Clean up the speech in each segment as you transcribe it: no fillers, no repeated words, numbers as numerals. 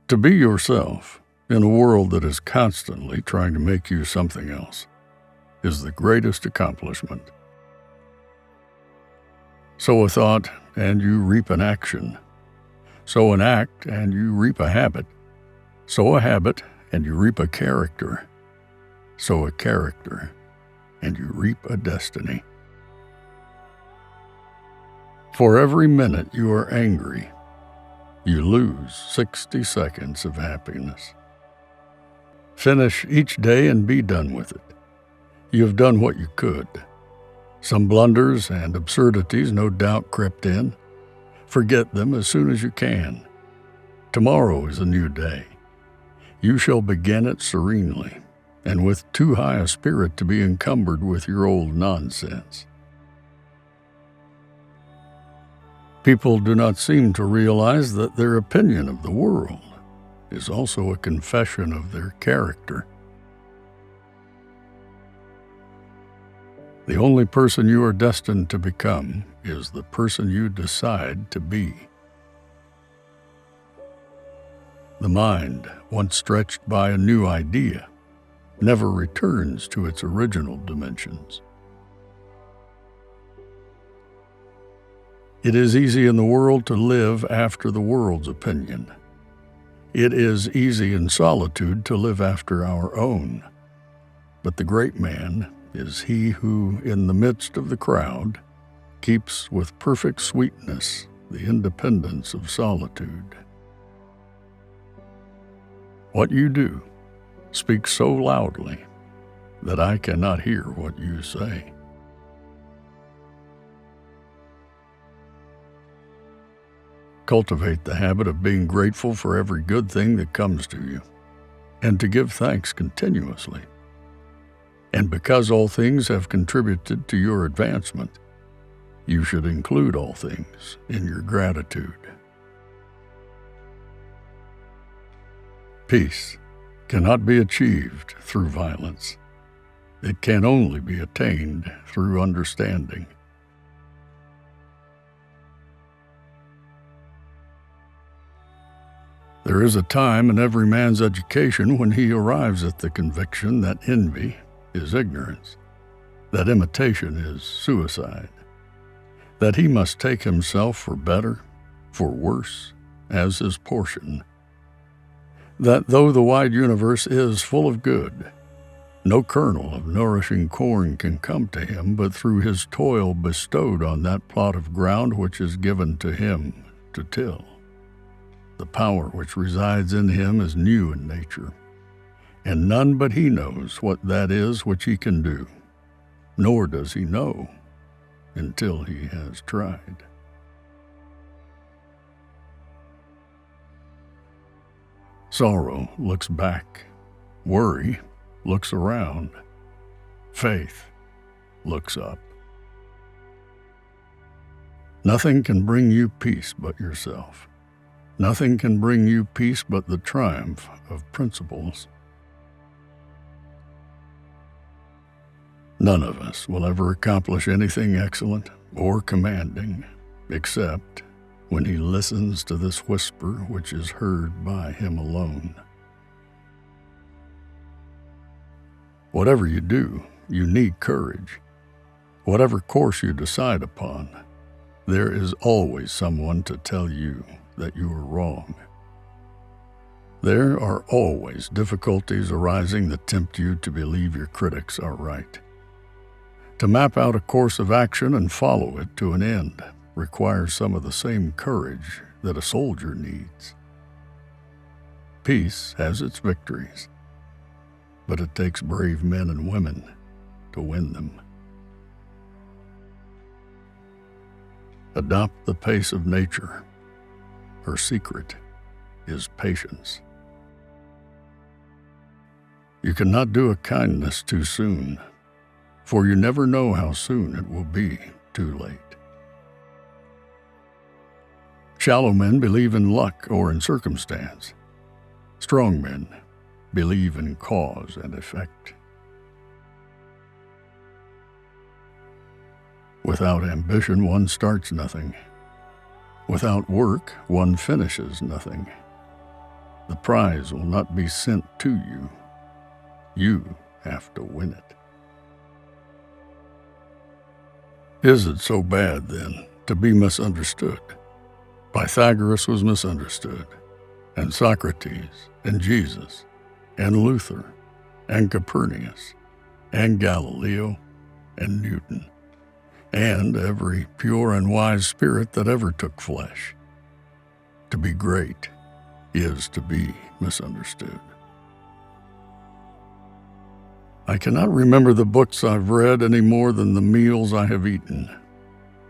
To be yourself in a world that is constantly trying to make you something else is the greatest accomplishment. Sow a thought, and you reap an action. Sow an act, and you reap a habit. Sow a habit, and you reap a character. Sow a character, and you reap a destiny. For every minute you are angry, you lose 60 seconds of happiness. Finish each day and be done with it. You have done what you could. Some blunders and absurdities no doubt crept in. Forget them as soon as you can. Tomorrow is a new day. You shall begin it serenely, and with too high a spirit to be encumbered with your old nonsense. People do not seem to realize that their opinion of the world is also a confession of their character. The only person you are destined to become is the person you decide to be. The mind, once stretched by a new idea, never returns to its original dimensions. It is easy in the world to live after the world's opinion. It is easy in solitude to live after our own. But the great man is he who, in the midst of the crowd, keeps with perfect sweetness the independence of solitude. What you do speaks so loudly that I cannot hear what you say. Cultivate the habit of being grateful for every good thing that comes to you, and to give thanks continuously. And because all things have contributed to your advancement, you should include all things in your gratitude. Peace cannot be achieved through violence. It can only be attained through understanding. There is a time in every man's education when he arrives at the conviction that envy is ignorance, that imitation is suicide, that he must take himself for better, for worse, as his portion, that though the wide universe is full of good, no kernel of nourishing corn can come to him but through his toil bestowed on that plot of ground which is given to him to till. The power which resides in him is new in nature, and none but he knows what that is which he can do, nor does he know until he has tried. Sorrow looks back, worry looks around, faith looks up. Nothing can bring you peace but yourself. Nothing can bring you peace but the triumph of principles. None of us will ever accomplish anything excellent or commanding, except when he listens to this whisper which is heard by him alone. Whatever you do, you need courage. Whatever course you decide upon, there is always someone to tell you that you are wrong. There are always difficulties arising that tempt you to believe your critics are right. To map out a course of action and follow it to an end requires some of the same courage that a soldier needs. Peace has its victories, but it takes brave men and women to win them. Adopt the pace of nature. Her secret is patience. You cannot do a kindness too soon, for you never know how soon it will be too late. Shallow men believe in luck or in circumstance. Strong men believe in cause and effect. Without ambition, one starts nothing. Without work, one finishes nothing. The prize will not be sent to you. You have to win it. Is it so bad, then, to be misunderstood? Pythagoras was misunderstood, and Socrates, and Jesus, and Luther, and Copernicus, and Galileo, and Newton, and every pure and wise spirit that ever took flesh. To be great is to be misunderstood. I cannot remember the books I've read any more than the meals I have eaten.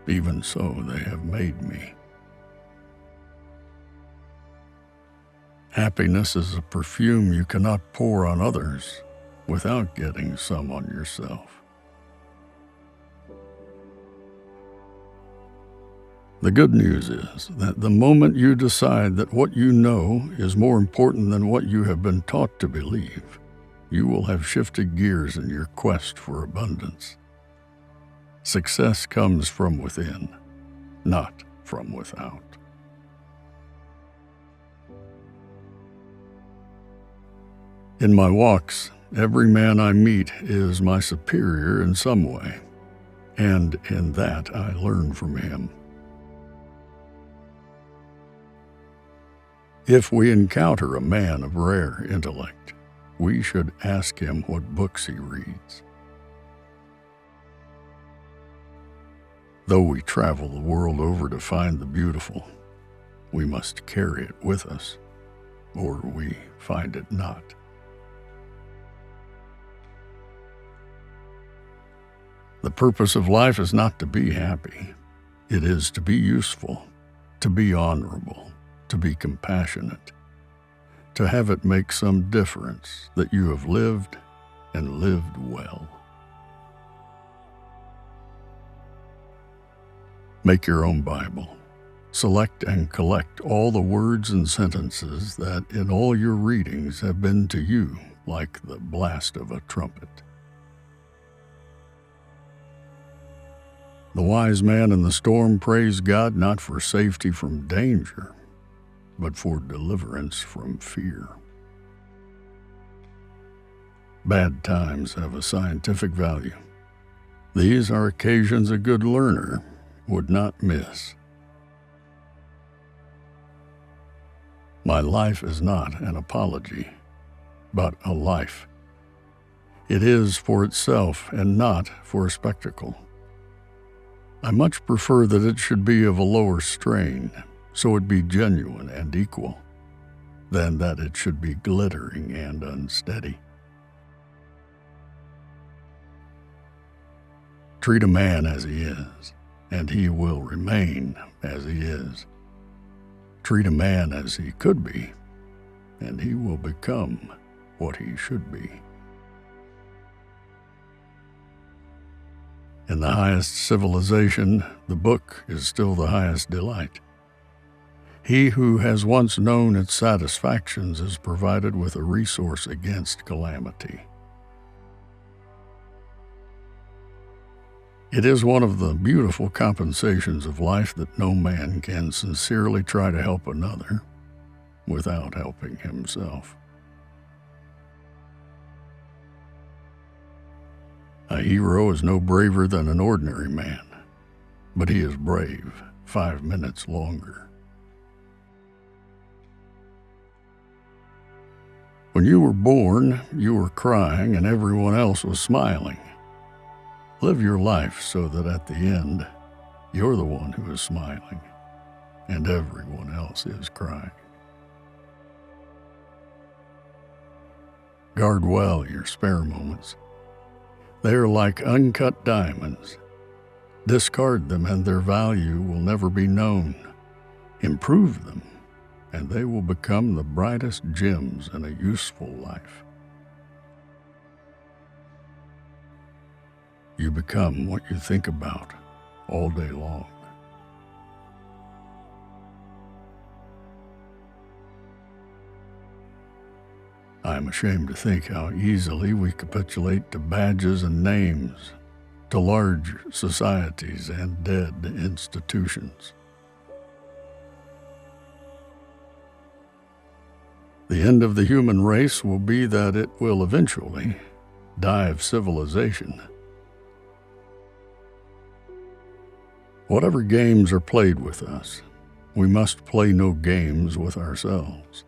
Even so, they have made me. Happiness is a perfume you cannot pour on others without getting some on yourself. The good news is that the moment you decide that what you know is more important than what you have been taught to believe, you will have shifted gears in your quest for abundance. Success comes from within, not from without. In my walks, every man I meet is my superior in some way, and in that I learn from him. If we encounter a man of rare intellect, we should ask him what books he reads. Though we travel the world over to find the beautiful, we must carry it with us, or we find it not. The purpose of life is not to be happy. It is to be useful, to be honorable, to be compassionate, to have it make some difference that you have lived and lived well. Make your own Bible. Select and collect all the words and sentences that in all your readings have been to you like the blast of a trumpet. The wise man in the storm praised God not for safety from danger, but for deliverance from fear. Bad times have a scientific value. These are occasions a good learner would not miss. My life is not an apology, but a life. It is for itself and not for a spectacle. I much prefer that it should be of a lower strain, so it be genuine and equal, than that it should be glittering and unsteady. Treat a man as he is, and he will remain as he is. Treat a man as he could be, and he will become what he should be. In the highest civilization, the book is still the highest delight. He who has once known its satisfactions is provided with a resource against calamity. It is one of the beautiful compensations of life that no man can sincerely try to help another without helping himself. A hero is no braver than an ordinary man, but he is brave 5 minutes longer. When you were born, you were crying and everyone else was smiling. Live your life so that at the end, you're the one who is smiling and everyone else is crying. Guard well your spare moments. They are like uncut diamonds. Discard them and their value will never be known. Improve them, and they will become the brightest gems in a useful life. You become what you think about all day long. I am ashamed to think how easily we capitulate to badges and names, to large societies and dead institutions. The end of the human race will be that it will eventually die of civilization. Whatever games are played with us, we must play no games with ourselves,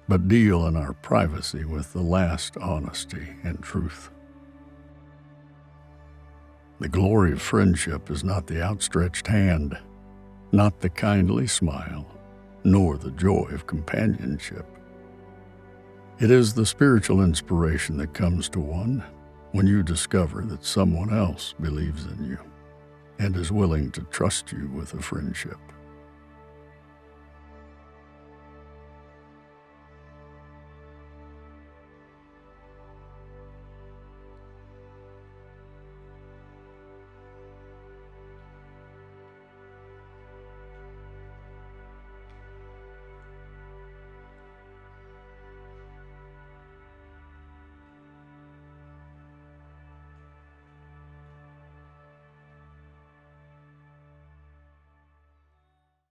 but deal in our privacy with the last honesty and truth. The glory of friendship is not the outstretched hand, not the kindly smile, nor the joy of companionship. It is the spiritual inspiration that comes to one when you discover that someone else believes in you and is willing to trust you with a friendship.